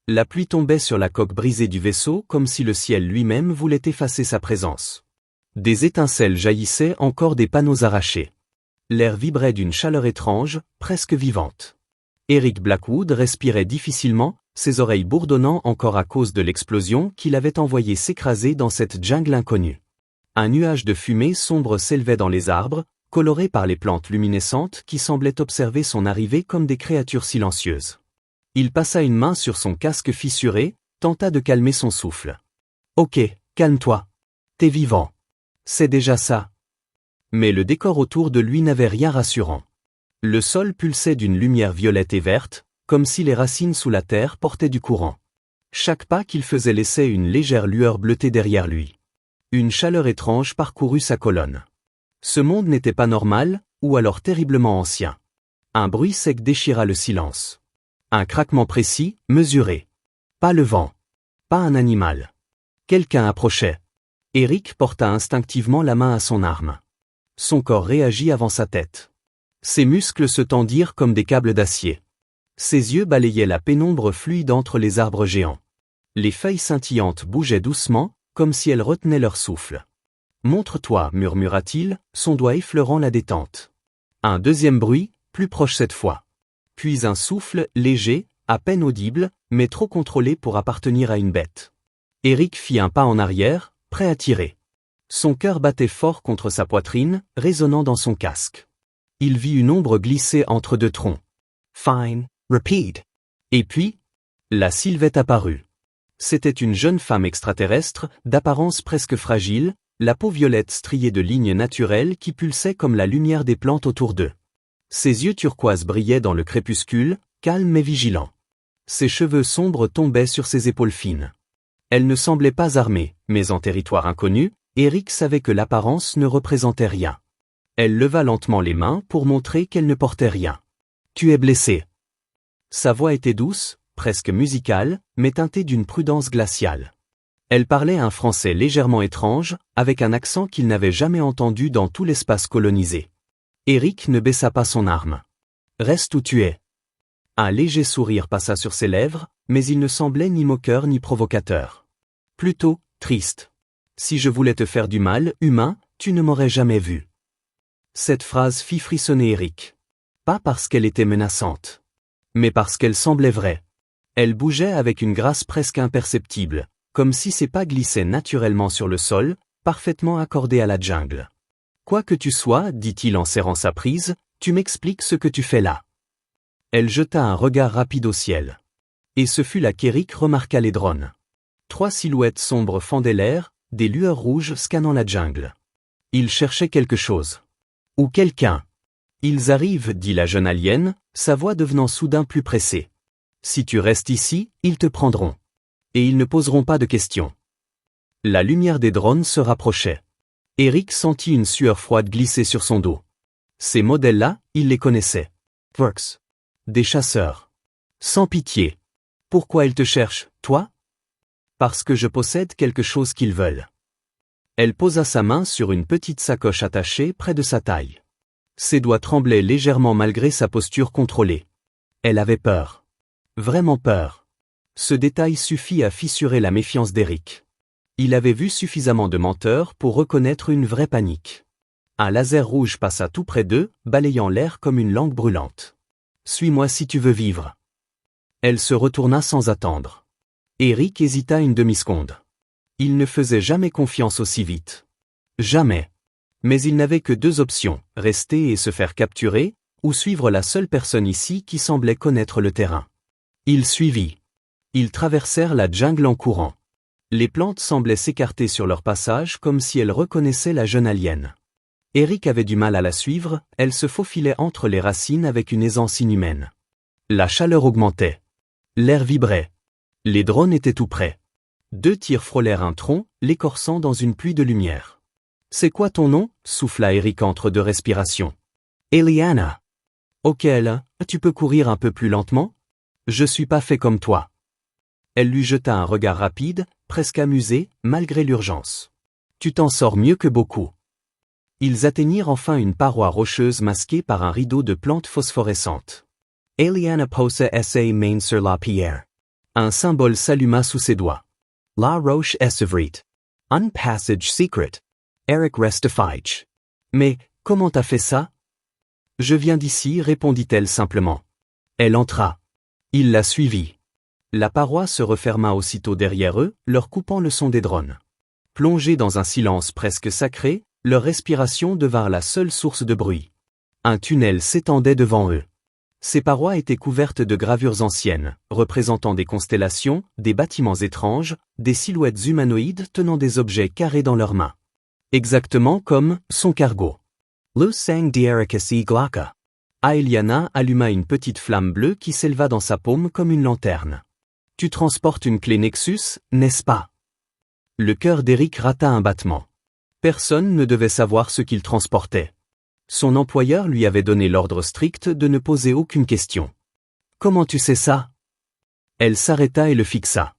La pluie tombait sur la coque brisée du vaisseau comme si le ciel lui-même voulait effacer sa présence. Des étincelles jaillissaient encore des panneaux arrachés. L'air vibrait d'une chaleur étrange, presque vivante. Eric Blackwood respirait difficilement, ses oreilles bourdonnant encore à cause de l'explosion qui l'avait envoyé s'écraser dans cette jungle inconnue. Un nuage de fumée sombre s'élevait dans les arbres, coloré par les plantes luminescentes qui semblaient observer son arrivée comme des créatures silencieuses. Il passa une main sur son casque fissuré, tenta de calmer son souffle. « Ok, calme-toi. T'es vivant. C'est déjà ça. » Mais le décor autour de lui n'avait rien rassurant. Le sol pulsait d'une lumière violette et verte, comme si les racines sous la terre portaient du courant. Chaque pas qu'il faisait laissait une légère lueur bleutée derrière lui. Une chaleur étrange parcourut sa colonne. Ce monde n'était pas normal, ou alors terriblement ancien. Un bruit sec déchira le silence. Un craquement précis, mesuré. Pas le vent. Pas un animal. Quelqu'un approchait. Eric porta instinctivement la main à son arme. Son corps réagit avant sa tête. Ses muscles se tendirent comme des câbles d'acier. Ses yeux balayaient la pénombre fluide entre les arbres géants. Les feuilles scintillantes bougeaient doucement, comme si elles retenaient leur souffle. « Montre-toi » murmura-t-il, son doigt effleurant la détente. Un deuxième bruit, plus proche cette fois. Puis un souffle, léger, à peine audible, mais trop contrôlé pour appartenir à une bête. Eric fit un pas en arrière, prêt à tirer. Son cœur battait fort contre sa poitrine, résonnant dans son casque. Il vit une ombre glisser entre deux troncs. Fine, repeat. Et puis, la sylvette apparut. C'était une jeune femme extraterrestre, d'apparence presque fragile, la peau violette striée de lignes naturelles qui pulsaient comme la lumière des plantes autour d'eux. Ses yeux turquoise brillaient dans le crépuscule, calmes mais vigilants. Ses cheveux sombres tombaient sur ses épaules fines. Elle ne semblait pas armée, mais en territoire inconnu, Eric savait que l'apparence ne représentait rien. Elle leva lentement les mains pour montrer qu'elle ne portait rien. « Tu es blessé. » Sa voix était douce, presque musicale, mais teintée d'une prudence glaciale. Elle parlait un français légèrement étrange, avec un accent qu'il n'avait jamais entendu dans tout l'espace colonisé. Eric ne baissa pas son arme. « Reste où tu es. » Un léger sourire passa sur ses lèvres, mais il ne semblait ni moqueur ni provocateur. Plutôt, triste. « Si je voulais te faire du mal, humain, tu ne m'aurais jamais vu. » Cette phrase fit frissonner Eric. Pas parce qu'elle était menaçante, mais parce qu'elle semblait vraie. Elle bougeait avec une grâce presque imperceptible, comme si ses pas glissaient naturellement sur le sol, parfaitement accordés à la jungle. « Quoi que tu sois, dit-il en serrant sa prise, tu m'expliques ce que tu fais là. » Elle jeta un regard rapide au ciel. Et ce fut là qu'Eric remarqua les drones. 3 silhouettes sombres fendaient l'air, des lueurs rouges scannant la jungle. Ils cherchaient quelque chose. Ou quelqu'un. « Ils arrivent, dit la jeune alien, sa voix devenant soudain plus pressée. Si tu restes ici, ils te prendront. Et ils ne poseront pas de questions. » La lumière des drones se rapprochait. Eric sentit une sueur froide glisser sur son dos. Ces modèles-là, il les connaissait. Works. Des chasseurs. Sans pitié. Pourquoi ils te cherchent, toi? Parce que je possède quelque chose qu'ils veulent. Elle posa sa main sur une petite sacoche attachée près de sa taille. Ses doigts tremblaient légèrement malgré sa posture contrôlée. Elle avait peur. Vraiment peur. Ce détail suffit à fissurer la méfiance d'Eric. Il avait vu suffisamment de menteurs pour reconnaître une vraie panique. Un laser rouge passa tout près d'eux, balayant l'air comme une langue brûlante. « Suis-moi si tu veux vivre. » Elle se retourna sans attendre. Eric hésita une demi-seconde. Il ne faisait jamais confiance aussi vite. Jamais. Mais il n'avait que 2 options, rester et se faire capturer, ou suivre la seule personne ici qui semblait connaître le terrain. Il suivit. Ils traversèrent la jungle en courant. Les plantes semblaient s'écarter sur leur passage comme si elles reconnaissaient la jeune alien. Eric avait du mal à la suivre, elle se faufilait entre les racines avec une aisance inhumaine. La chaleur augmentait. L'air vibrait. Les drones étaient tout près. 2 tirs frôlèrent un tronc, l'écorçant dans une pluie de lumière. « C'est quoi ton nom » souffla Eric entre 2 respirations. « Eliana. »« Ok, tu peux courir un peu plus lentement ? Je suis pas fait comme toi. » Elle lui jeta un regard rapide, presque amusé, malgré l'urgence. « Tu t'en sors mieux que beaucoup. » Ils atteignirent enfin une paroi rocheuse masquée par un rideau de plantes phosphorescentes. Eliana posa sa main sur la pierre. Un symbole s'alluma sous ses doigts. La Roche Essevrit. Un passage secret. Eric Restifige. Mais, comment t'as fait ça? Je viens d'ici, répondit-elle simplement. Elle entra. Il la suivit. La paroi se referma aussitôt derrière eux, leur coupant le son des drones. Plongés dans un silence presque sacré, leur respiration devint la seule source de bruit. Un tunnel s'étendait devant eux. Ses parois étaient couvertes de gravures anciennes, représentant des constellations, des bâtiments étranges, des silhouettes humanoïdes tenant des objets carrés dans leurs mains. Exactement comme son cargo. Le sang d'Ericasi Glaka. Aeliana alluma une petite flamme bleue qui s'éleva dans sa paume comme une lanterne. Tu transportes une clé Nexus, n'est-ce pas? Le cœur d'Eric rata un battement. Personne ne devait savoir ce qu'il transportait. Son employeur lui avait donné l'ordre strict de ne poser aucune question. Comment tu sais ça? Elle s'arrêta et le fixa.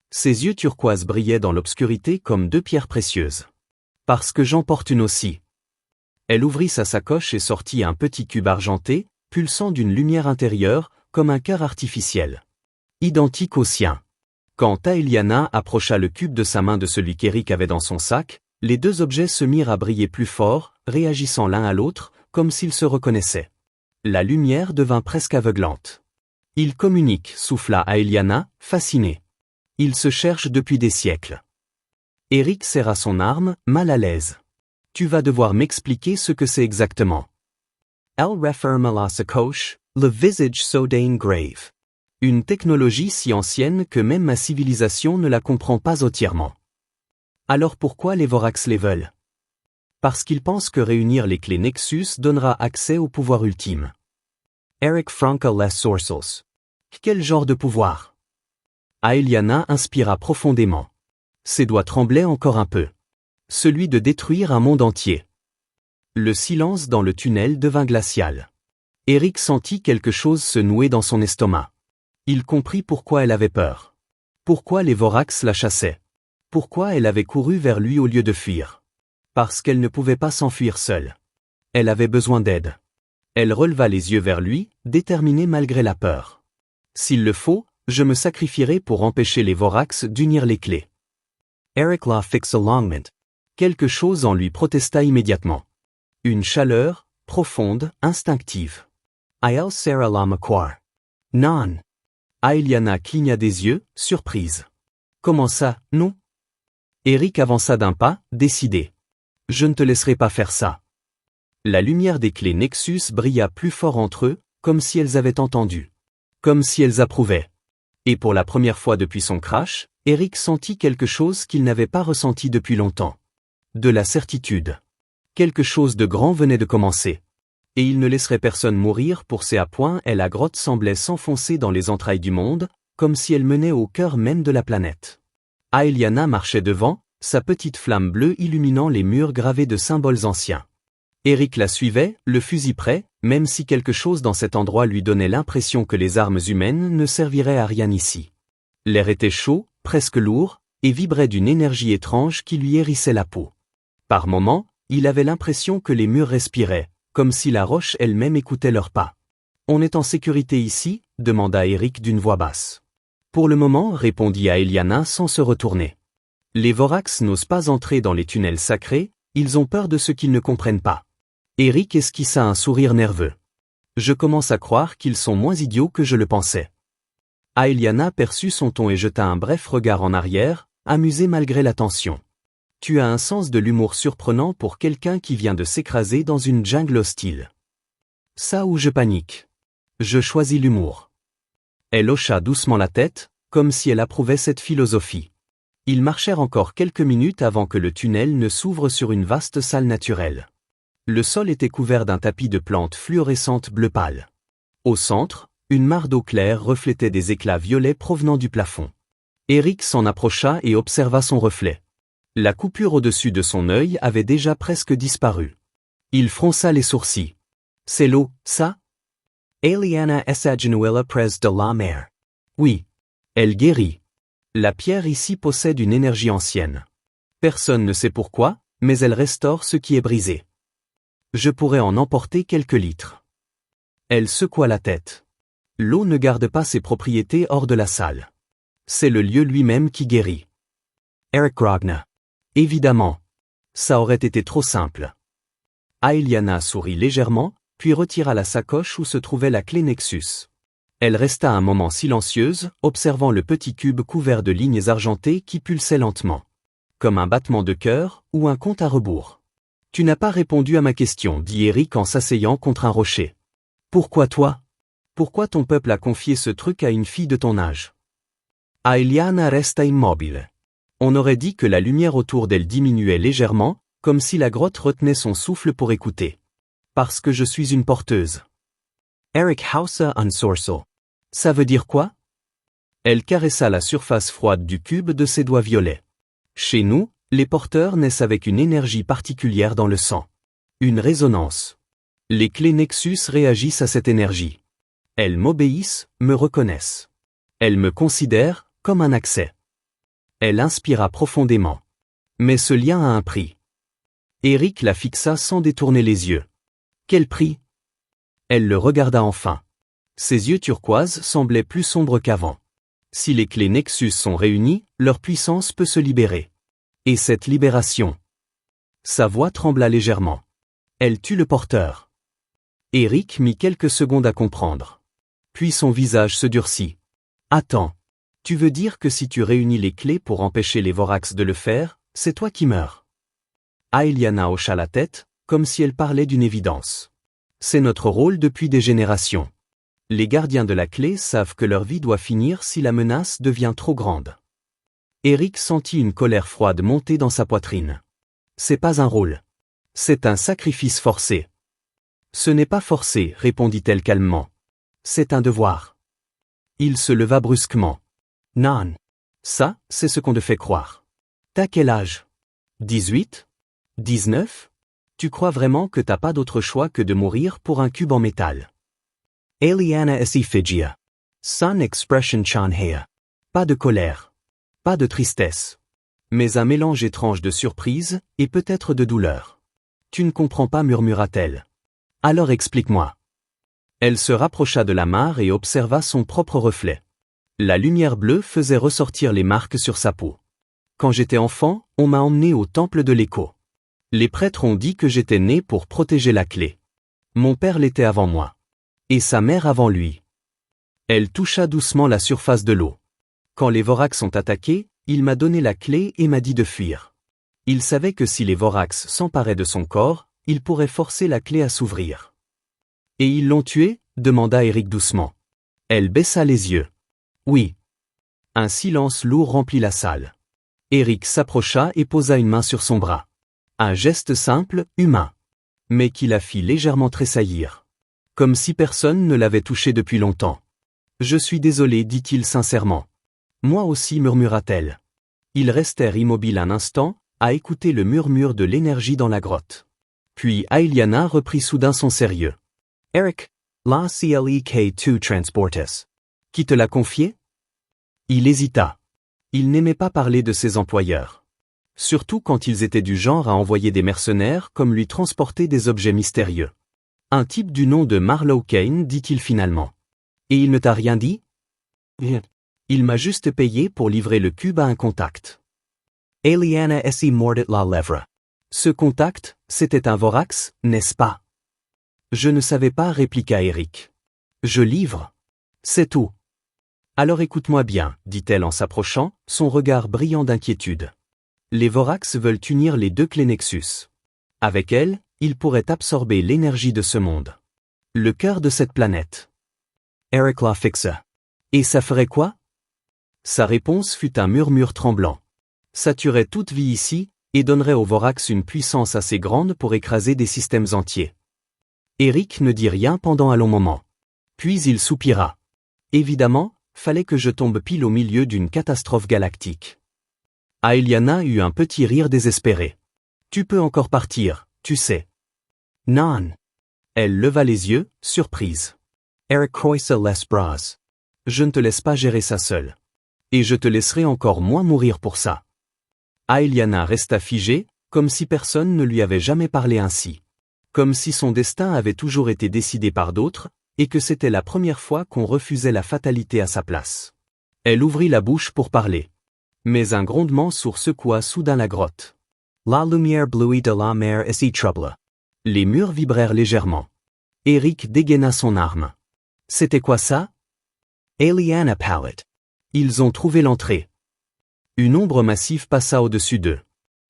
Ses yeux turquoises brillaient dans l'obscurité comme deux pierres précieuses. Parce que j'en porte une aussi. Elle ouvrit sa sacoche et sortit un petit cube argenté, pulsant d'une lumière intérieure, comme un cœur artificiel. Identique au sien. Quand Aeliana approcha le cube de sa main de celui qu'Eric avait dans son sac, les deux objets se mirent à briller plus fort, réagissant l'un à l'autre, comme s'ils se reconnaissaient. La lumière devint presque aveuglante. Ils communiquent, souffla Aeliana, fascinée. Ils se cherchent depuis des siècles. Eric serra son arme, mal à l'aise. Tu vas devoir m'expliquer ce que c'est exactement. Elle referma la sacoche, le visage soudain grave. Une technologie si ancienne que même ma civilisation ne la comprend pas entièrement. Alors pourquoi les Vorax les veulent? Parce qu'ils pensent que réunir les clés Nexus donnera accès au pouvoir ultime. Eric Frankel les Sources. Quel genre de pouvoir? Aeliana inspira profondément. Ses doigts tremblaient encore un peu. Celui de détruire un monde entier. Le silence dans le tunnel devint glacial. Eric sentit quelque chose se nouer dans son estomac. Il comprit pourquoi elle avait peur. Pourquoi les Vorax la chassaient. Pourquoi elle avait couru vers lui au lieu de fuir. Parce qu'elle ne pouvait pas s'enfuir seule. Elle avait besoin d'aide. Elle releva les yeux vers lui, déterminée malgré la peur. S'il le faut, je me sacrifierai pour empêcher les Vorax d'unir les clés. Eric la fixa longment. Quelque chose en lui protesta immédiatement. Une chaleur, profonde, instinctive. Ael Sarah la Macquar. Non. Aeliana cligna des yeux, surprise. Comment ça, non? Eric avança d'un pas, décidé. Je ne te laisserai pas faire ça. La lumière des clés Nexus brilla plus fort entre eux, comme si elles avaient entendu. Comme si elles approuvaient. Et pour la première fois depuis son crash, Eric sentit quelque chose qu'il n'avait pas ressenti depuis longtemps. De la certitude. Quelque chose de grand venait de commencer. Et il ne laisserait personne mourir pour c'est à point et la grotte semblait s'enfoncer dans les entrailles du monde, comme si elle menait au cœur même de la planète. Aeliana marchait devant, sa petite flamme bleue illuminant les murs gravés de symboles anciens. Eric la suivait, le fusil prêt, même si quelque chose dans cet endroit lui donnait l'impression que les armes humaines ne serviraient à rien ici. L'air était chaud, presque lourd, et vibrait d'une énergie étrange qui lui hérissait la peau. Par moments, il avait l'impression que les murs respiraient, comme si la roche elle-même écoutait leurs pas. « On est en sécurité ici ?» demanda Eric d'une voix basse. « Pour le moment » répondit Aeliana sans se retourner. « Les Vorax n'osent pas entrer dans les tunnels sacrés, ils ont peur de ce qu'ils ne comprennent pas. » Eric esquissa un sourire nerveux. « Je commence à croire qu'ils sont moins idiots que je le pensais. » Aeliana perçut son ton et jeta un bref regard en arrière, amusée malgré la tension. « Tu as un sens de l'humour surprenant pour quelqu'un qui vient de s'écraser dans une jungle hostile. »« Ça ou je panique. Je choisis l'humour. » Elle hocha doucement la tête, comme si elle approuvait cette philosophie. Ils marchèrent encore quelques minutes avant que le tunnel ne s'ouvre sur une vaste salle naturelle. Le sol était couvert d'un tapis de plantes fluorescentes bleu pâle. Au centre, une mare d'eau claire reflétait des éclats violets provenant du plafond. Eric s'en approcha et observa son reflet. La coupure au-dessus de son œil avait déjà presque disparu. Il fronça les sourcils. « C'est l'eau, ça ?» Aeliana Essagenuela pres de la mer. Oui. Elle guérit. La pierre ici possède une énergie ancienne. Personne ne sait pourquoi, mais elle restaure ce qui est brisé. Je pourrais en emporter quelques litres. Elle secoua la tête. L'eau ne garde pas ses propriétés hors de la salle. C'est le lieu lui-même qui guérit. Eric Grogna. Évidemment. Ça aurait été trop simple. Aeliana sourit légèrement, puis retira la sacoche où se trouvait la clé Nexus. Elle resta un moment silencieuse, observant le petit cube couvert de lignes argentées qui pulsait lentement. Comme un battement de cœur, ou un compte à rebours. Tu n'as pas répondu à ma question, dit Eric en s'asseyant contre un rocher. Pourquoi toi? Pourquoi ton peuple a confié ce truc à une fille de ton âge? Aeliana resta immobile. On aurait dit que la lumière autour d'elle diminuait légèrement, comme si la grotte retenait son souffle pour écouter. Parce que je suis une porteuse. Eric Hausa un sorceau. Ça veut dire quoi? Elle caressa la surface froide du cube de ses doigts violets. Chez nous, les porteurs naissent avec une énergie particulière dans le sang. Une résonance. Les clés Nexus réagissent à cette énergie. Elles m'obéissent, me reconnaissent. Elles me considèrent comme un accès. Elle inspira profondément. Mais ce lien a un prix. Eric la fixa sans détourner les yeux. Quel prix? Elle le regarda enfin. Ses yeux turquoises semblaient plus sombres qu'avant. Si les clés Nexus sont réunies, leur puissance peut se libérer. Et cette libération. Sa voix trembla légèrement. Elle tue le porteur. Eric mit quelques secondes à comprendre. Puis son visage se durcit. Attends. Tu veux dire que si tu réunis les clés pour empêcher les Vorax de le faire, c'est toi qui meurs? Aeliana hocha la tête, comme si elle parlait d'une évidence. C'est notre rôle depuis des générations. Les gardiens de la clé savent que leur vie doit finir si la menace devient trop grande. Eric sentit une colère froide monter dans sa poitrine. C'est pas un rôle. C'est un sacrifice forcé. Ce n'est pas forcé, répondit-elle calmement. C'est un devoir. Il se leva brusquement. Non. Ça, c'est ce qu'on te fait croire. T'as quel âge? 18? 19? Tu crois vraiment que t'as pas d'autre choix que de mourir pour un cube en métal? Aeliana Esiphagia. Sans expression chanhea. Pas de colère. Pas de tristesse. Mais un mélange étrange de surprise, et peut-être de douleur. Tu ne comprends pas, murmura-t-elle. Alors explique-moi. Elle se rapprocha de la mare et observa son propre reflet. La lumière bleue faisait ressortir les marques sur sa peau. Quand j'étais enfant, on m'a emmené au temple de l'écho. Les prêtres ont dit que j'étais né pour protéger la clé. Mon père l'était avant moi. Et sa mère avant lui. Elle toucha doucement la surface de l'eau. Quand les Vorax sont attaqués, il m'a donné la clé et m'a dit de fuir. Il savait que si les Vorax s'emparaient de son corps, il pourrait forcer la clé à s'ouvrir. Et ils l'ont tué? Demanda Eric doucement. Elle baissa les yeux. Oui. Un silence lourd remplit la salle. Eric s'approcha et posa une main sur son bras. Un geste simple, humain. Mais qui la fit légèrement tressaillir. Comme si personne ne l'avait touché depuis longtemps. Je suis désolé, dit-il sincèrement. Moi aussi, murmura-t-elle. Ils restèrent immobiles un instant, à écouter le murmure de l'énergie dans la grotte. Puis Aeliana reprit soudain son sérieux. Eric, la CLEK2 Transportes. Qui te l'a confié? Il hésita. Il n'aimait pas parler de ses employeurs. Surtout quand ils étaient du genre à envoyer des mercenaires comme lui transporter des objets mystérieux. Un type du nom de Marlowe Kane, dit-il finalement. Et il ne t'a rien dit? Bien. Il m'a juste payé pour livrer le cube à un contact. Aeliana esi mordit la lèvre. Ce contact, c'était un Vorax, n'est-ce pas? Je ne savais pas, répliqua Eric. Je livre. C'est tout. Alors écoute-moi bien, dit-elle en s'approchant, son regard brillant d'inquiétude. Les Vorax veulent unir les deux clés Nexus. Avec elles, ils pourraient absorber l'énergie de ce monde. Le cœur de cette planète. Eric la fixa. Et ça ferait quoi? Sa réponse fut un murmure tremblant. Ça tuerait toute vie ici, et donnerait aux Vorax une puissance assez grande pour écraser des systèmes entiers. Eric ne dit rien pendant un long moment. Puis il soupira. Évidemment, fallait que je tombe pile au milieu d'une catastrophe galactique. Aeliana eut un petit rire désespéré. Tu peux encore partir, tu sais. Non. Elle leva les yeux, surprise. Eric croisa les bras. Je ne te laisse pas gérer ça seul. Et je te laisserai encore moins mourir pour ça. Aeliana resta figée, comme si personne ne lui avait jamais parlé ainsi. Comme si son destin avait toujours été décidé par d'autres, et que c'était la première fois qu'on refusait la fatalité à sa place. Elle ouvrit la bouche pour parler. Mais un grondement sourd secoua soudain la grotte. La lumière bleuie de la mer s'y troubla. Les murs vibrèrent légèrement. Eric dégaina son arme. C'était quoi ça? Aeliana Pallet. Ils ont trouvé l'entrée. Une ombre massive passa au-dessus d'eux.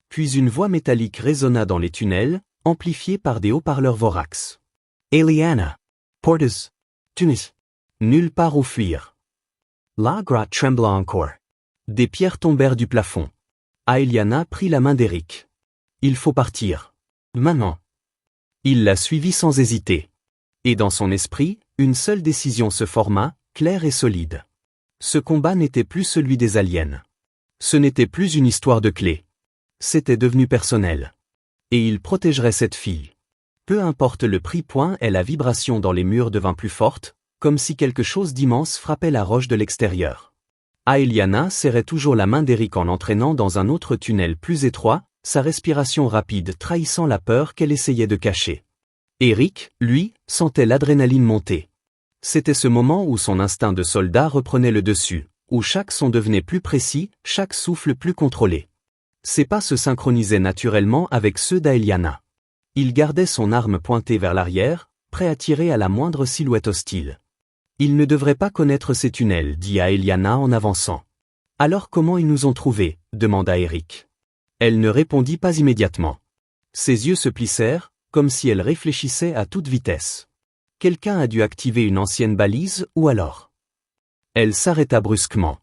Puis une voix métallique résonna dans les tunnels, amplifiée par des haut-parleurs Vorax. Aeliana. Portes. Tunis. Nulle part où fuir. La grotte trembla encore. Des pierres tombèrent du plafond. Aeliana prit la main d'Eric. Il faut partir. Maintenant. Il la suivit sans hésiter. Et dans son esprit, une seule décision se forma, claire et solide. Ce combat n'était plus celui des aliens. Ce n'était plus une histoire de clé. C'était devenu personnel. Et il protégerait cette fille. Peu importe le prix. Et la vibration dans les murs devint plus forte, comme si quelque chose d'immense frappait la roche de l'extérieur. Aeliana serrait toujours la main d'Eric en l'entraînant dans un autre tunnel plus étroit, sa respiration rapide trahissant la peur qu'elle essayait de cacher. Eric, lui, sentait l'adrénaline monter. C'était ce moment où son instinct de soldat reprenait le dessus, où chaque son devenait plus précis, chaque souffle plus contrôlé. Ses pas se synchronisaient naturellement avec ceux d'Aeliana. Il gardait son arme pointée vers l'arrière, prêt à tirer à la moindre silhouette hostile. Il ne devrait pas connaître ces tunnels, dit Aeliana en avançant. Alors comment ils nous ont trouvés? Demanda Eric. Elle ne répondit pas immédiatement. Ses yeux se plissèrent, comme si elle réfléchissait à toute vitesse. Quelqu'un a dû activer une ancienne balise, ou alors? Elle s'arrêta brusquement.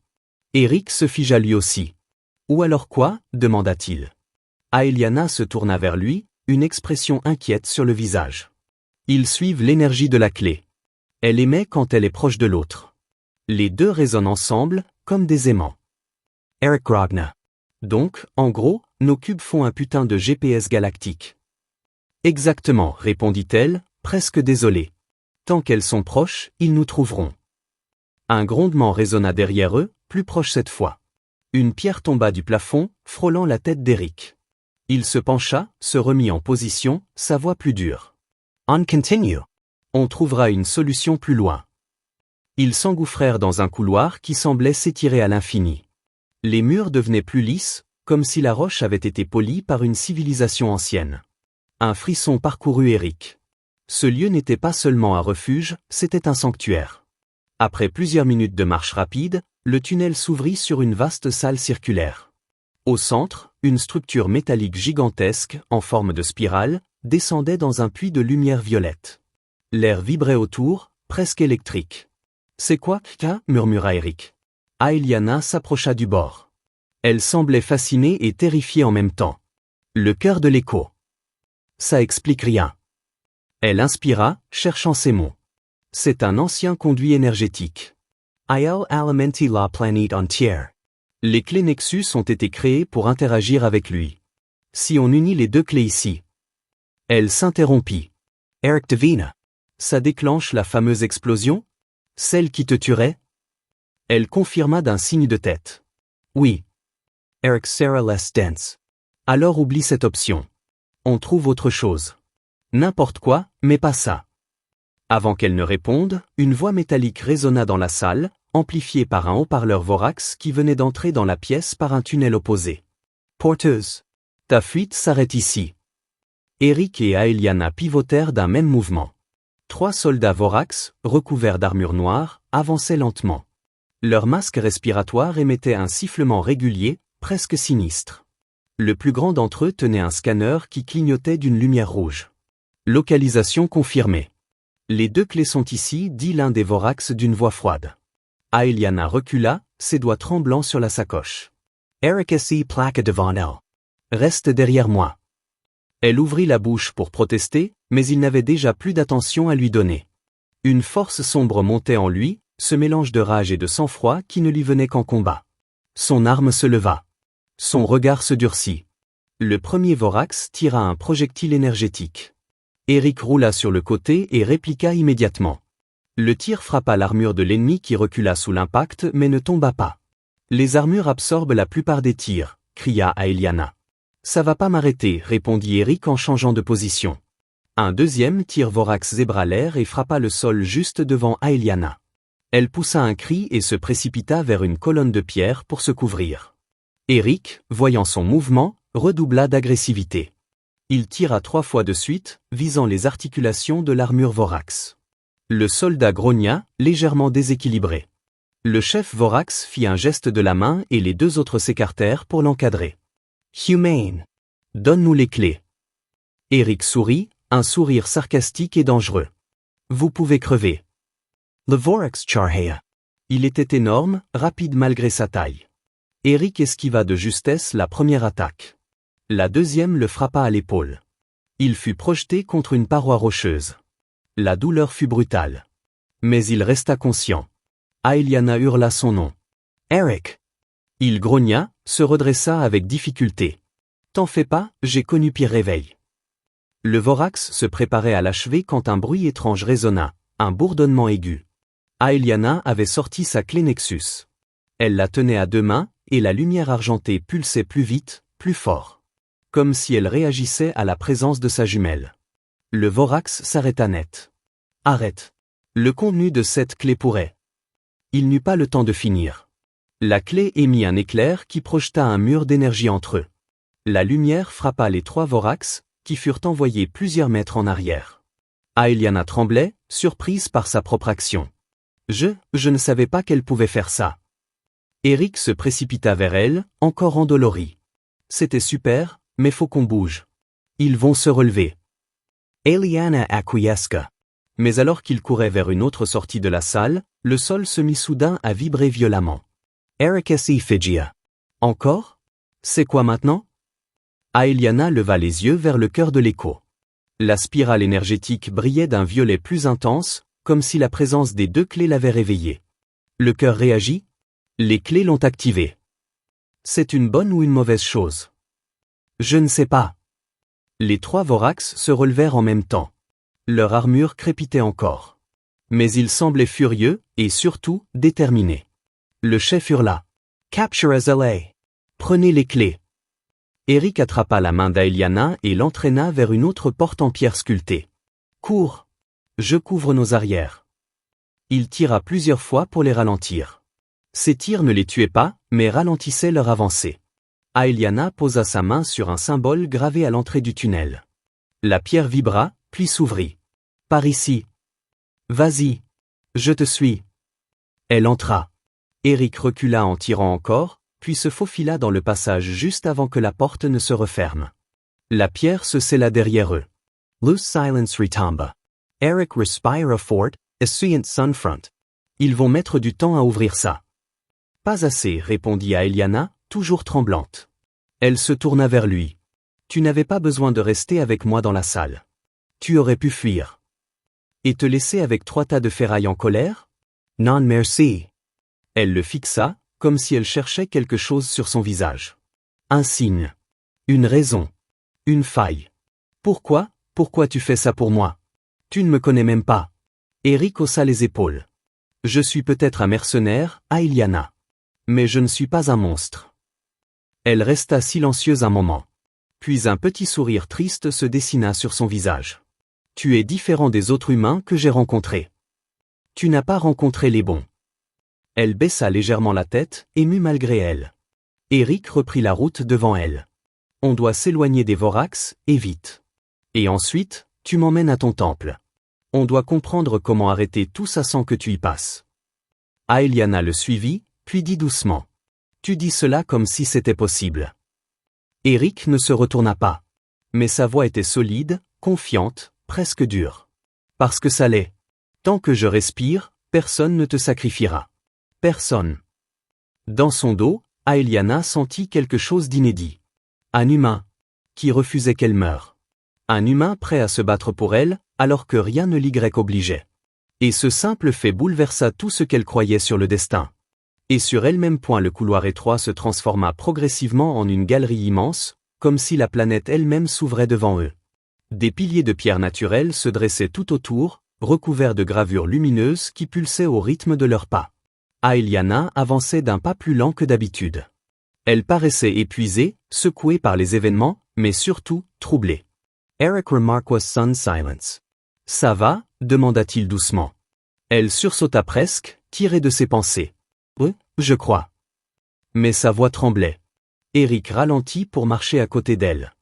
Eric se figea lui aussi. Ou alors quoi? Demanda-t-il. Aeliana se tourna vers lui, une expression inquiète sur le visage. Ils suivent l'énergie de la clé. Elle émet quand elle est proche de l'autre. Les deux résonnent ensemble, comme des aimants. Eric Grogna. Donc, en gros, nos cubes font un putain de GPS galactique. Exactement, répondit-elle, presque désolée. Tant qu'elles sont proches, ils nous trouveront. Un grondement résonna derrière eux, plus proche cette fois. Une pierre tomba du plafond, frôlant la tête d'Eric. Il se pencha, se remit en position, sa voix plus dure. On continue. On trouvera une solution plus loin. Ils s'engouffrèrent dans un couloir qui semblait s'étirer à l'infini. Les murs devenaient plus lisses, comme si la roche avait été polie par une civilisation ancienne. Un frisson parcourut Eric. Ce lieu n'était pas seulement un refuge, c'était un sanctuaire. Après plusieurs minutes de marche rapide, le tunnel s'ouvrit sur une vaste salle circulaire. Au centre, une structure métallique gigantesque, en forme de spirale, descendait dans un puits de lumière violette. L'air vibrait autour, presque électrique. « C'est quoi, Kika » murmura Eric. Aeliana s'approcha du bord. Elle semblait fascinée et terrifiée en même temps. Le cœur de l'écho. Ça explique rien. Elle inspira, cherchant ses mots. C'est un ancien conduit énergétique. I'll alimenter la planète entière. Les clés Nexus ont été créées pour interagir avec lui. Si on unit les deux clés ici. Elle s'interrompit. Eric Divina. Ça déclenche la fameuse explosion? Celle qui te tuerait? Elle confirma d'un signe de tête. Oui. Eric Sarah less dense. Alors oublie cette option. On trouve autre chose. N'importe quoi, mais pas ça. Avant qu'elle ne réponde, une voix métallique résonna dans la salle, amplifiée par un haut-parleur Vorax qui venait d'entrer dans la pièce par un tunnel opposé. Porteuse. Ta fuite s'arrête ici. Eric et Aeliana pivotèrent d'un même mouvement. 3 soldats Vorax, recouverts d'armure noire, avançaient lentement. Leur masque respiratoire émettait un sifflement régulier, presque sinistre. Le plus grand d'entre eux tenait un scanner qui clignotait d'une lumière rouge. Localisation confirmée. Les 2 clés sont ici, dit l'un des Vorax d'une voix froide. Aeliana recula, ses doigts tremblants sur la sacoche. Eric s'y plaque devant elle. Reste derrière moi. Elle ouvrit la bouche pour protester, mais il n'avait déjà plus d'attention à lui donner. Une force sombre montait en lui, ce mélange de rage et de sang-froid qui ne lui venait qu'en combat. Son arme se leva. Son regard se durcit. Le premier Vorax tira un projectile énergétique. Eric roula sur le côté et répliqua immédiatement. Le tir frappa l'armure de l'ennemi qui recula sous l'impact mais ne tomba pas. Les armures absorbent la plupart des tirs, cria Aeliana. Ça va pas m'arrêter, répondit Eric en changeant de position. Un deuxième tir Vorax zébra l'air et frappa le sol juste devant Aeliana. Elle poussa un cri et se précipita vers une colonne de pierre pour se couvrir. Eric, voyant son mouvement, redoubla d'agressivité. Il tira 3 fois de suite, visant les articulations de l'armure Vorax. Le soldat grogna, légèrement déséquilibré. Le chef Vorax fit un geste de la main et les 2 autres s'écartèrent pour l'encadrer. « Humane. Donne-nous les clés. » Eric sourit, un sourire sarcastique et dangereux. « Vous pouvez crever. » Le Vorax Charhea. Il était énorme, rapide malgré sa taille. Eric esquiva de justesse la première attaque. La deuxième le frappa à l'épaule. Il fut projeté contre une paroi rocheuse. La douleur fut brutale. Mais il resta conscient. Aeliana hurla son nom. « Eric !» Il grogna, se redressa avec difficulté. « T'en fais pas, j'ai connu pire réveil. » Le Vorax se préparait à l'achever quand un bruit étrange résonna, un bourdonnement aigu. Aeliana avait sorti sa clé Nexus. Elle la tenait à 2 mains, et la lumière argentée pulsait plus vite, plus fort. Comme si elle réagissait à la présence de sa jumelle. Le Vorax s'arrêta net. « Arrête. Le contenu de cette clé pourrait. » Il n'eut pas le temps de finir. La clé émit un éclair qui projeta un mur d'énergie entre eux. La lumière frappa les 3 Vorax, qui furent envoyés plusieurs mètres en arrière. Aeliana tremblait, surprise par sa propre action. Je ne savais pas qu'elle pouvait faire ça. Eric se précipita vers elle, encore endolori. C'était super, mais faut qu'on bouge. Ils vont se relever. Aeliana acquiesca. Mais alors qu'il courait vers une autre sortie de la salle, le sol se mit soudain à vibrer violemment. Eric Figia. Encore? C'est quoi maintenant? Aeliana leva les yeux vers le cœur de l'écho. La spirale énergétique brillait d'un violet plus intense, comme si la présence des 2 clés l'avait réveillé. Le cœur réagit? Les clés l'ont activé. C'est une bonne ou une mauvaise chose? Je ne sais pas. Les 3 Vorax se relevèrent en même temps. Leur armure crépitait encore. Mais ils semblaient furieux, et surtout, déterminés. Le chef hurla. « Capture SLA. Prenez les clés. » Eric attrapa la main d'Aeliana et l'entraîna vers une autre porte en pierre sculptée. « Cours. Je couvre nos arrières. » Il tira plusieurs fois pour les ralentir. Ces tirs ne les tuaient pas, mais ralentissaient leur avancée. Aeliana posa sa main sur un symbole gravé à l'entrée du tunnel. La pierre vibra, puis s'ouvrit. « Par ici. »« Vas-y. Je te suis. » Elle entra. Eric recula en tirant encore, puis se faufila dans le passage juste avant que la porte ne se referme. La pierre se scella derrière eux. Loose silence retomba. Eric respira fort, essuyant son front. Ils vont mettre du temps à ouvrir ça. Pas assez, répondit Aeliana, toujours tremblante. Elle se tourna vers lui. Tu n'avais pas besoin de rester avec moi dans la salle. Tu aurais pu fuir. Et te laisser avec 3 tas de ferraille en colère? Non merci. Elle le fixa, comme si elle cherchait quelque chose sur son visage. Un signe. Une raison. Une faille. Pourquoi tu fais ça pour moi? Tu ne me connais même pas. Eric haussa les épaules. Je suis peut-être un mercenaire, Aeliana. Mais je ne suis pas un monstre. Elle resta silencieuse un moment. Puis un petit sourire triste se dessina sur son visage. Tu es différent des autres humains que j'ai rencontrés. Tu n'as pas rencontré les bons. Elle baissa légèrement la tête, émue malgré elle. Eric reprit la route devant elle. On doit s'éloigner des Vorax, et vite. Et ensuite, tu m'emmènes à ton temple. On doit comprendre comment arrêter tout ça sans que tu y passes. Aeliana le suivit, puis dit doucement. Tu dis cela comme si c'était possible. Eric ne se retourna pas. Mais sa voix était solide, confiante, presque dure. Parce que ça l'est. Tant que je respire, personne ne te sacrifiera. Personne. Dans son dos, Aeliana sentit quelque chose d'inédit. Un humain. Qui refusait qu'elle meure. Un humain prêt à se battre pour elle, alors que rien ne l'y obligeait. Et ce simple fait bouleversa tout ce qu'elle croyait sur le destin. Et sur elle-même point le couloir étroit se transforma progressivement en une galerie immense, comme si la planète elle-même s'ouvrait devant eux. Des piliers de pierre naturelle se dressaient tout autour, recouverts de gravures lumineuses qui pulsaient au rythme de leurs pas. Aeliana avançait d'un pas plus lent que d'habitude. Elle paraissait épuisée, secouée par les événements, mais surtout, troublée. Eric remarqua son silence. « Ça va ?» demanda-t-il doucement. Elle sursauta presque, tiré de ses pensées. Oui, je crois. Mais sa voix tremblait. Eric ralentit pour marcher à côté d'elle.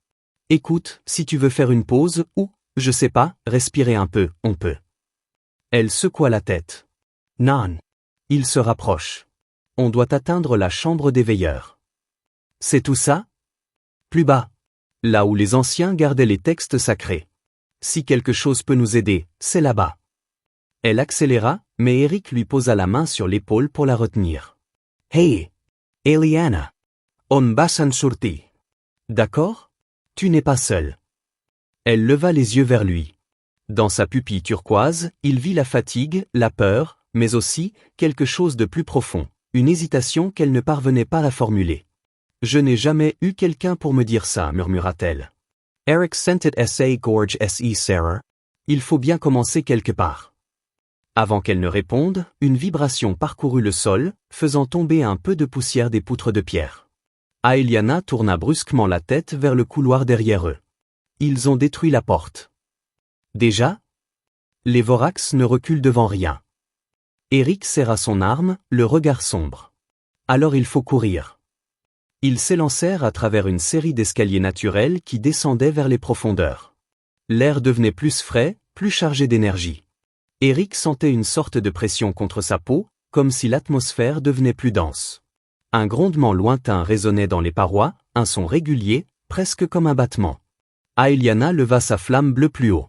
Écoute, si tu veux faire une pause, ou, je sais pas, respirer un peu, on peut. Elle secoua la tête. Non. Il se rapproche. On doit atteindre la chambre des veilleurs. C'est tout ça? Plus bas. Là où les anciens gardaient les textes sacrés. Si quelque chose peut nous aider, c'est là-bas. Elle accéléra, mais Eric lui posa la main sur l'épaule pour la retenir. Hey! Eliana! On bassan surti. D'accord? Tu n'es pas seule. Elle leva les yeux vers lui. Dans sa pupille turquoise, il vit la fatigue, la peur, mais aussi, quelque chose de plus profond, une hésitation qu'elle ne parvenait pas à formuler. Je n'ai jamais eu quelqu'un pour me dire ça, murmura-t-elle. Eric sentit sa gorge se serrer. Il faut bien commencer quelque part. Avant qu'elle ne réponde, une vibration parcourut le sol, faisant tomber un peu de poussière des poutres de pierre. Aeliana tourna brusquement la tête vers le couloir derrière eux. Ils ont détruit la porte. Déjà? Les Vorax ne reculent devant rien. Eric serra son arme, le regard sombre. Alors il faut courir. Ils s'élancèrent à travers une série d'escaliers naturels qui descendaient vers les profondeurs. L'air devenait plus frais, plus chargé d'énergie. Eric sentait une sorte de pression contre sa peau, comme si l'atmosphère devenait plus dense. Un grondement lointain résonnait dans les parois, un son régulier, presque comme un battement. Aeliana leva sa flamme bleue plus haut.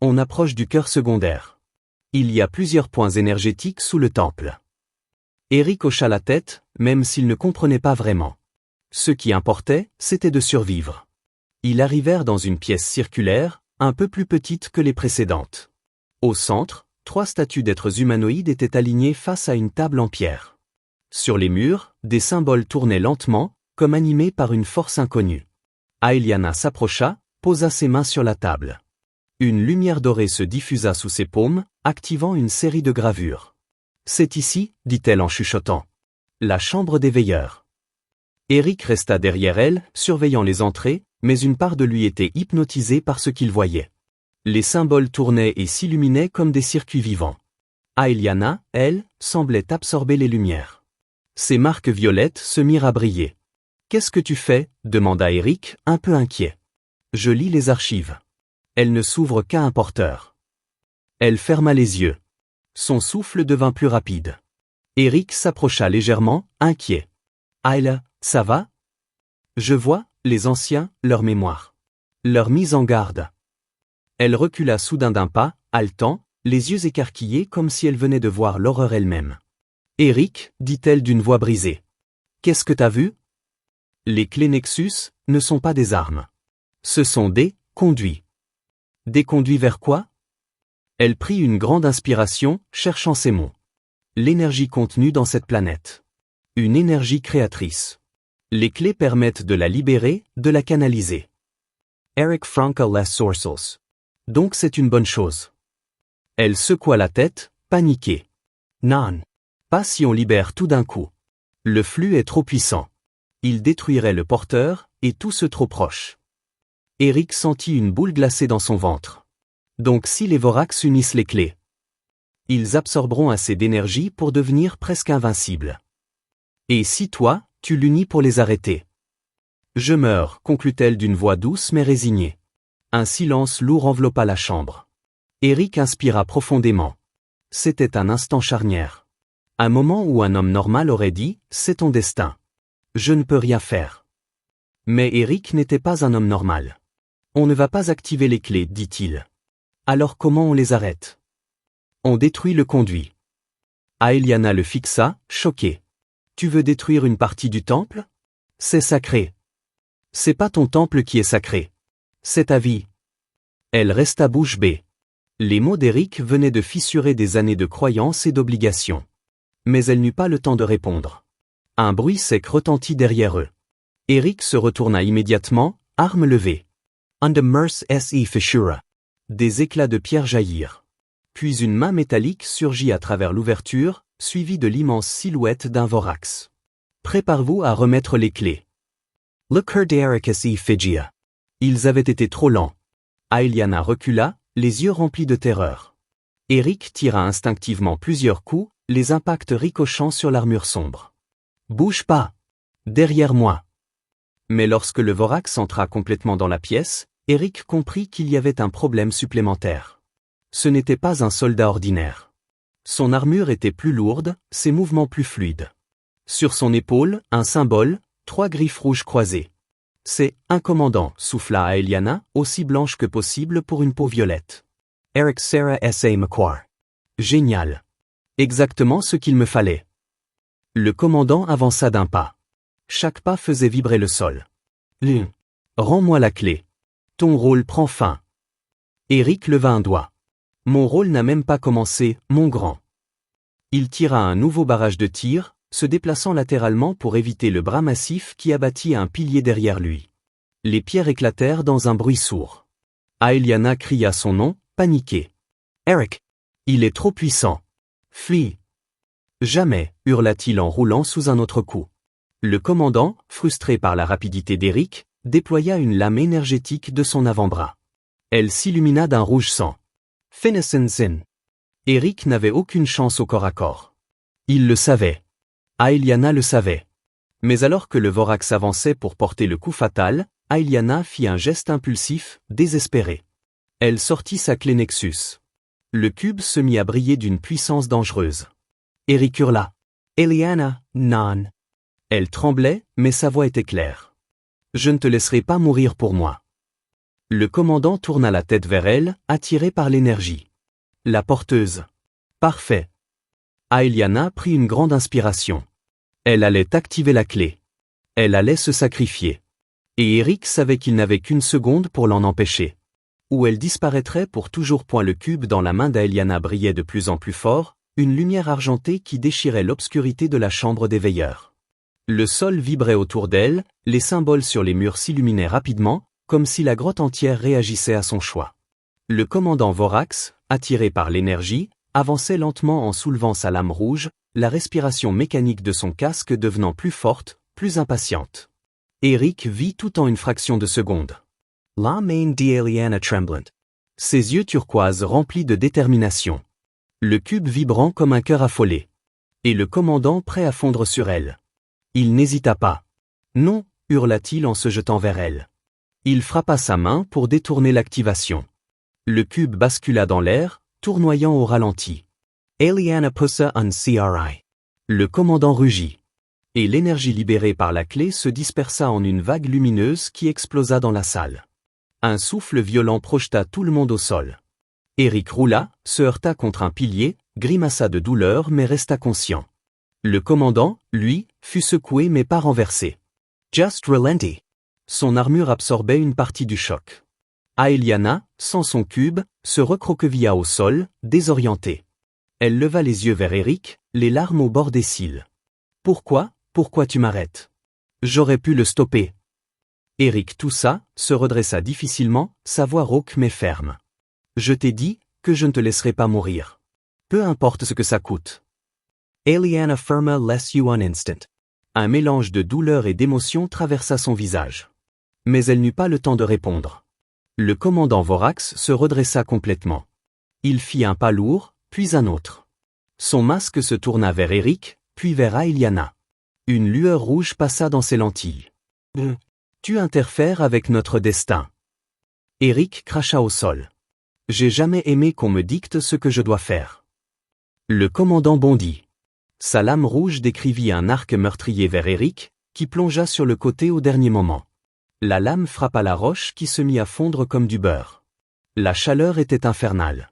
On approche du cœur secondaire. Il y a plusieurs points énergétiques sous le temple. Eric hocha la tête, même s'il ne comprenait pas vraiment. Ce qui importait, c'était de survivre. Ils arrivèrent dans une pièce circulaire, un peu plus petite que les précédentes. Au centre, 3 statues d'êtres humanoïdes étaient alignées face à une table en pierre. Sur les murs, des symboles tournaient lentement, comme animés par une force inconnue. Aeliana s'approcha, posa ses mains sur la table. Une lumière dorée se diffusa sous ses paumes, activant une série de gravures. « C'est ici, dit-elle en chuchotant. La chambre des veilleurs. » Eric resta derrière elle, surveillant les entrées, mais une part de lui était hypnotisée par ce qu'il voyait. Les symboles tournaient et s'illuminaient comme des circuits vivants. Aeliana, elle, semblait absorber les lumières. Ses marques violettes se mirent à briller. « Qu'est-ce que tu fais » demanda Eric, un peu inquiet. « Je lis les archives. » Elle ne s'ouvre qu'à un porteur. Elle ferma les yeux. Son souffle devint plus rapide. Eric s'approcha légèrement, inquiet. « Ayla, ça va ?» Je vois, les anciens, leur mémoire. Leur mise en garde. Elle recula soudain d'un pas, haletant, les yeux écarquillés comme si elle venait de voir l'horreur elle-même. « Eric, dit-elle d'une voix brisée. Qu'est-ce que t'as vu ? Les clés Nexus ne sont pas des armes. Ce sont des conduits. Des conduits vers quoi ? Elle prit une grande inspiration, cherchant ses mots. L'énergie contenue dans cette planète. Une énergie créatrice. Les clés permettent de la libérer, de la canaliser. Eric Frankel Les Sources. Donc c'est une bonne chose. Elle secoua la tête, paniquée. Non. Pas si on libère tout d'un coup. Le flux est trop puissant. Il détruirait le porteur, et tout se trop proche. Eric sentit une boule glacée dans son ventre. Donc si les Vorax unissent les clés, ils absorberont assez d'énergie pour devenir presque invincibles. Et si toi, tu l'unis pour les arrêter? Je meurs, conclut-elle d'une voix douce mais résignée. Un silence lourd enveloppa la chambre. Eric inspira profondément. C'était un instant charnière. Un moment où un homme normal aurait dit « c'est ton destin. Je ne peux rien faire ». Mais Eric n'était pas un homme normal. On ne va pas activer les clés, dit-il. Alors comment on les arrête? On détruit le conduit. Aeliana le fixa, choquée. Tu veux détruire une partie du temple? C'est sacré. C'est pas ton temple qui est sacré. C'est ta vie. Elle resta bouche bée. Les mots d'Eric venaient de fissurer des années de croyances et d'obligations. Mais elle n'eut pas le temps de répondre. Un bruit sec retentit derrière eux. Eric se retourna immédiatement, arme levée. Under Merce se fissura. Des éclats de pierre jaillirent. Puis une main métallique surgit à travers l'ouverture, suivie de l'immense silhouette d'un Vorax. Prépare-vous à remettre les clés. Le cœur d'Eric se figia. Ils avaient été trop lents. Aeliana recula, les yeux remplis de terreur. Eric tira instinctivement plusieurs coups, les impacts ricochant sur l'armure sombre. Bouge pas! Derrière moi! Mais lorsque le Vorax entra complètement dans la pièce, Eric comprit qu'il y avait un problème supplémentaire. Ce n'était pas un soldat ordinaire. Son armure était plus lourde, ses mouvements plus fluides. Sur son épaule, un symbole, 3 griffes rouges croisées. C'est un commandant, souffla Aeliana, aussi blanche que possible pour une peau violette. Eric Sarah S.A. McQuarrie. Génial. Exactement ce qu'il me fallait. Le commandant avança d'un pas. Chaque pas faisait vibrer le sol. Rends-moi la clé. Ton rôle prend fin. Eric leva un doigt. Mon rôle n'a même pas commencé, mon grand. Il tira un nouveau barrage de tir, se déplaçant latéralement pour éviter le bras massif qui abattit un pilier derrière lui. Les pierres éclatèrent dans un bruit sourd. Aeliana cria son nom, paniquée. Eric! Il est trop puissant. Fuis! Jamais, hurla-t-il en roulant sous un autre coup. Le commandant, frustré par la rapidité d'Eric, déploya une lame énergétique de son avant-bras. Elle s'illumina d'un rouge sang. Finissin. Eric n'avait aucune chance au corps à corps. Il le savait. Aeliana le savait. Mais alors que le Vorax avançait pour porter le coup fatal, Aeliana fit un geste impulsif, désespéré. Elle sortit sa clé Nexus. Le cube se mit à briller d'une puissance dangereuse. Eric hurla. Aeliana, non. Elle tremblait, mais sa voix était claire. Je ne te laisserai pas mourir pour moi. Le commandant tourna la tête vers elle, attiré par l'énergie. La porteuse. Parfait. Aeliana prit une grande inspiration. Elle allait activer la clé. Elle allait se sacrifier. Et Eric savait qu'il n'avait qu'une seconde pour l'en empêcher. Ou elle disparaîtrait pour toujours. Le cube dans la main d'Aeliana brillait de plus en plus fort, une lumière argentée qui déchirait l'obscurité de la chambre des veilleurs. Le sol vibrait autour d'elle, les symboles sur les murs s'illuminaient rapidement, comme si la grotte entière réagissait à son choix. Le commandant Vorax, attiré par l'énergie, avançait lentement en soulevant sa lame rouge, la respiration mécanique de son casque devenant plus forte, plus impatiente. Eric vit tout en une fraction de seconde. La main d'Aeliana tremblant. Ses yeux turquoises remplis de détermination. Le cube vibrant comme un cœur affolé. Et le commandant prêt à fondre sur elle. Il n'hésita pas. Non, hurla-t-il en se jetant vers elle. Il frappa sa main pour détourner l'activation. Le cube bascula dans l'air, tournoyant au ralenti. Aeliana poussa un cri. Le commandant rugit. Et l'énergie libérée par la clé se dispersa en une vague lumineuse qui explosa dans la salle. Un souffle violent projeta tout le monde au sol. Eric roula, se heurta contre un pilier, grimaça de douleur mais resta conscient. Le commandant, lui, fut secoué mais pas renversé. Just relenty. Son armure absorbait une partie du choc. Aeliana, sans son cube, se recroquevilla au sol, désorientée. Elle leva les yeux vers Eric, les larmes au bord des cils. Pourquoi tu m'arrêtes? J'aurais pu le stopper. Eric toussa, se redressa difficilement, sa voix rauque mais ferme. Je t'ai dit que je ne te laisserai pas mourir. Peu importe ce que ça coûte. Aeliana firma less you un instant. Un mélange de douleur et d'émotion traversa son visage. Mais elle n'eut pas le temps de répondre. Le commandant Vorax se redressa complètement. Il fit un pas lourd, puis un autre. Son masque se tourna vers Eric, puis vers Aeliana. Une lueur rouge passa dans ses lentilles. Tu interfères avec notre destin. Eric cracha au sol. J'ai jamais aimé qu'on me dicte ce que je dois faire. Le commandant bondit. Sa lame rouge décrivit un arc meurtrier vers Eric, qui plongea sur le côté au dernier moment. La lame frappa la roche qui se mit à fondre comme du beurre. La chaleur était infernale.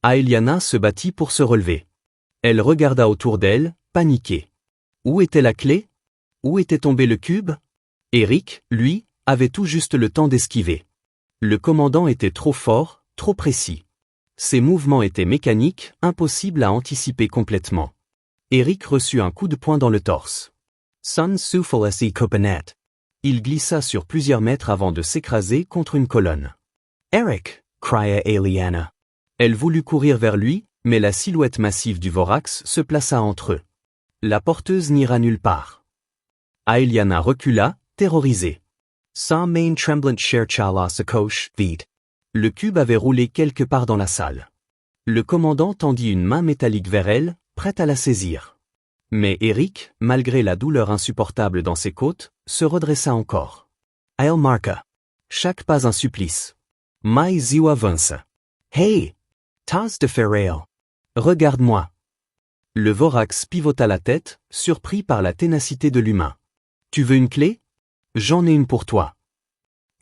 Aeliana se battit pour se relever. Elle regarda autour d'elle, paniquée. Où était la clé? Où était tombé le cube? Eric, lui, avait tout juste le temps d'esquiver. Le commandant était trop fort, trop précis. Ses mouvements étaient mécaniques, impossibles à anticiper complètement. Eric reçut un coup de poing dans le torse. Sun souffle si copanet. Il glissa sur plusieurs mètres avant de s'écraser contre une colonne. Eric, cria Aeliana. Elle voulut courir vers lui, mais la silhouette massive du Vorax se plaça entre eux. La porteuse n'ira nulle part. Aeliana recula, terrorisée. Sa main tremblant chercha sa coche, vide. Le cube avait roulé quelque part dans la salle. Le commandant tendit une main métallique vers elle, prête à la saisir. Mais Eric, malgré la douleur insupportable dans ses côtes, se redressa encore. I'll marka. Chaque pas un supplice. Mai ziwa vance. Hey! Tas de ferrail. Regarde-moi. Le Vorax pivota la tête, surpris par la ténacité de l'humain. Tu veux une clé? J'en ai une pour toi.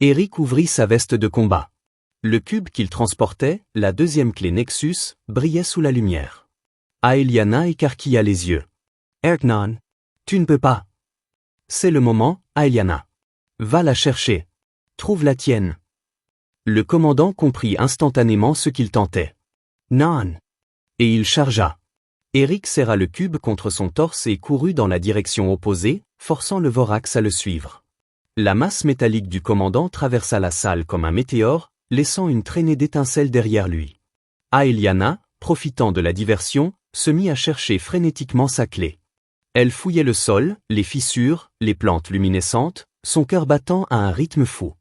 Eric ouvrit sa veste de combat. Le cube qu'il transportait, la deuxième clé Nexus, brillait sous la lumière. Aeliana écarquilla les yeux. Erknan. Tu ne peux pas. C'est le moment, Aeliana. Va la chercher. Trouve la tienne. Le commandant comprit instantanément ce qu'il tentait. Non. Et il chargea. Eric serra le cube contre son torse et courut dans la direction opposée, forçant le Vorax à le suivre. La masse métallique du commandant traversa la salle comme un météore, laissant une traînée d'étincelles derrière lui. Aeliana, profitant de la diversion, se mit à chercher frénétiquement sa clé. Elle fouillait le sol, les fissures, les plantes luminescentes, son cœur battant à un rythme fou.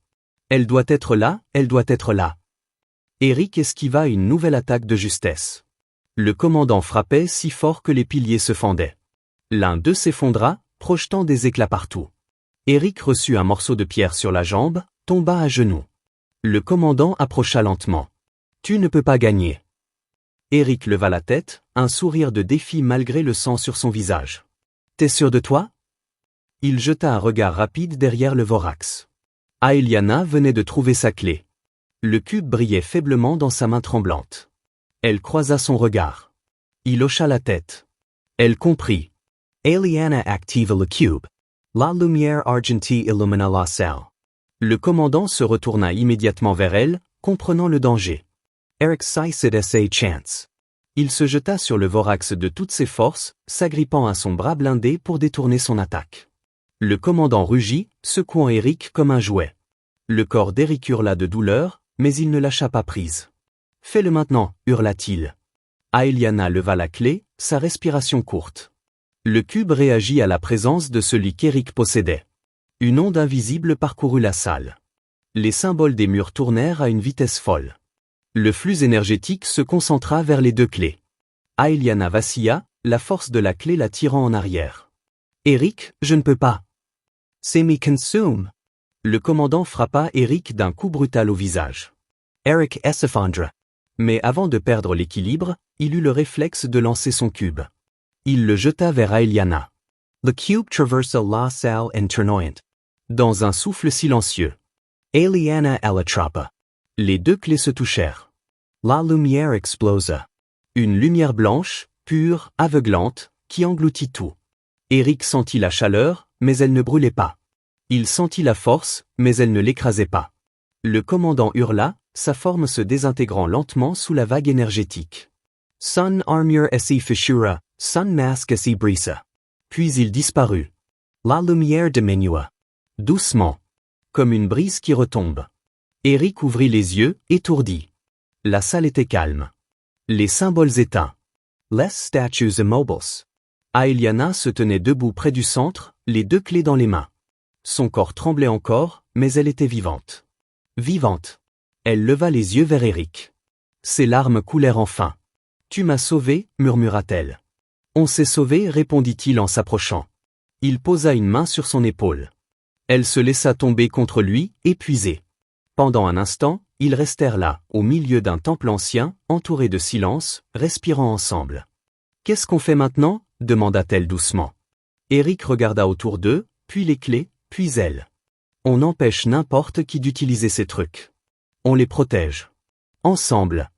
Elle doit être là, elle doit être là. Eric esquiva une nouvelle attaque de justesse. Le commandant frappait si fort que les piliers se fendaient. L'un d'eux s'effondra, projetant des éclats partout. Eric reçut un morceau de pierre sur la jambe, tomba à genoux. Le commandant approcha lentement. Tu ne peux pas gagner. Eric leva la tête, un sourire de défi malgré le sang sur son visage. T'es sûr de toi? Il jeta un regard rapide derrière le Vorax. Aeliana venait de trouver sa clé. Le cube brillait faiblement dans sa main tremblante. Elle croisa son regard. Il hocha la tête. Elle comprit. Aeliana activa le cube. La lumière argentie illumina la salle. Le commandant se retourna immédiatement vers elle, comprenant le danger. Eric saisida ses chance. Il se jeta sur le Vorax de toutes ses forces, s'agrippant à son bras blindé pour détourner son attaque. Le commandant rugit, secouant Eric comme un jouet. Le corps d'Eric hurla de douleur, mais il ne lâcha pas prise. « Fais-le maintenant » hurla-t-il. Aeliana leva la clé, sa respiration courte. Le cube réagit à la présence de celui qu'Eric possédait. Une onde invisible parcourut la salle. Les symboles des murs tournèrent à une vitesse folle. Le flux énergétique se concentra vers les deux clés. Aeliana vacilla, la force de la clé la tirant en arrière. « Eric, je ne peux pas. » « Semi-consume » Le commandant frappa Eric d'un coup brutal au visage. Eric s'effondra. Mais avant de perdre l'équilibre, il eut le réflexe de lancer son cube. Il le jeta vers Aeliana. Le cube traversa la salle en tournoyant. Dans un souffle silencieux. Aeliana à la trappe. Les deux clés se touchèrent. La lumière explosa. Une lumière blanche, pure, aveuglante, qui engloutit tout. Eric sentit la chaleur, mais elle ne brûlait pas. Il sentit la force, mais elle ne l'écrasait pas. Le commandant hurla, sa forme se désintégrant lentement sous la vague énergétique. Sun armure si fissura, sun mask si brisa. Puis il disparut. La lumière diminua. Doucement. Comme une brise qui retombe. Eric ouvrit les yeux, étourdi. La salle était calme. Les symboles éteints. Les statues immobiles. Aeliana se tenait debout près du centre, les deux clés dans les mains. Son corps tremblait encore, mais elle était vivante. Vivante. Elle leva les yeux vers Eric. Ses larmes coulèrent enfin. « Tu m'as sauvé » murmura-t-elle. « On s'est sauvé » répondit-il en s'approchant. Il posa une main sur son épaule. Elle se laissa tomber contre lui, épuisée. Pendant un instant, ils restèrent là, au milieu d'un temple ancien, entourés de silence, respirant ensemble. « Qu'est-ce qu'on fait maintenant » demanda-t-elle doucement. Eric regarda autour d'eux, puis les clés, puis elle. On empêche n'importe qui d'utiliser ces trucs. On les protège. Ensemble.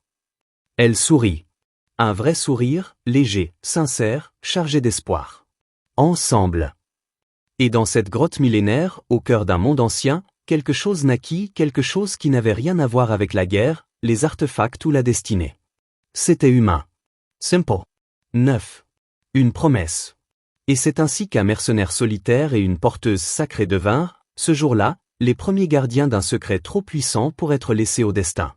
Elle sourit. Un vrai sourire, léger, sincère, chargé d'espoir. Ensemble. Et dans cette grotte millénaire, au cœur d'un monde ancien, quelque chose naquit, quelque chose qui n'avait rien à voir avec la guerre, les artefacts ou la destinée. C'était humain. Simple. Neuf. Une promesse. Et c'est ainsi qu'un mercenaire solitaire et une porteuse sacrée devinrent, ce jour-là, les premiers gardiens d'un secret trop puissant pour être laissé au destin.